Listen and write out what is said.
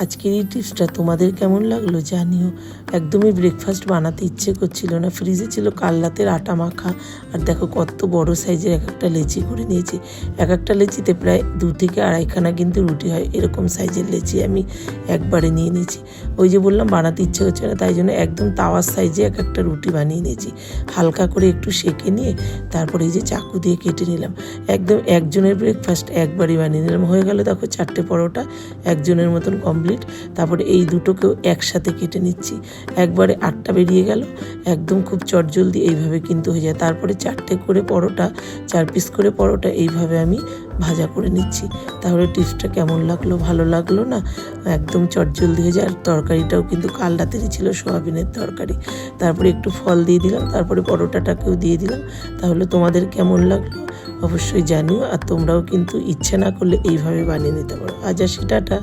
আজকের এই টিপসটা তোমাদের কেমন লাগলো জানিও। একদমই ব্রেকফাস্ট বানাতে ইচ্ছে করছিল না, ফ্রিজে ছিল কাল রাতের আটা মাখা। আর দেখো কত বড় সাইজের এক একটা লেচি করে নিয়েছি। এক একটা লেচিতে প্রায় 2 থেকে 2.5খানা কিন্তু রুটি হয়, এরকম সাইজের লেচি আমি একবারে নিয়ে নিয়েছি। ওই যে বললাম বানাতে ইচ্ছে হচ্ছে না, তাই জন্য একদম তাওয়ার সাইজে এক একটা রুটি বানিয়ে নিয়েছি। হালকা করে একটু সেঁকে নিয়ে তারপরে এই যে চাকু দিয়ে কেটে নিলাম। একদম একজনের ব্রেকফাস্ট একবারই বানিয়ে নিলাম। হয়ে গেল দেখো 4টে পরোটা একজনের মতন কমপ্লিট। তারপরে এই দুটোকেও একসাথে কেটে নিচ্ছি। একবারে 8টা বেরিয়ে গেল, একদম খুব চটজলদি এইভাবে কিন্তু হয়ে যায়। তারপরে 4টে করে পরোটা, 4 পিস করে পরোটা এইভাবে আমি ভাজা করে নিচ্ছি। তাহলে টিপসটা কেমন লাগলো, ভালো লাগলো না? একদম চটজলদি হয়ে যায়। আর তরকারিটাও কিন্তু কাল রাতেরই ছিল, সোয়াবিনের তরকারি। তারপরে একটু ফল দিয়ে দিলাম, তারপরে পরোটাটাকেও দিয়ে দিলাম। তাহলে তোমাদের কেমন লাগলো অবশ্যই জানিও। আর তোমরাও কিন্তু ইচ্ছে না করলে এইভাবে বানিয়ে নিতে পারো। আজ আসি, টাটা।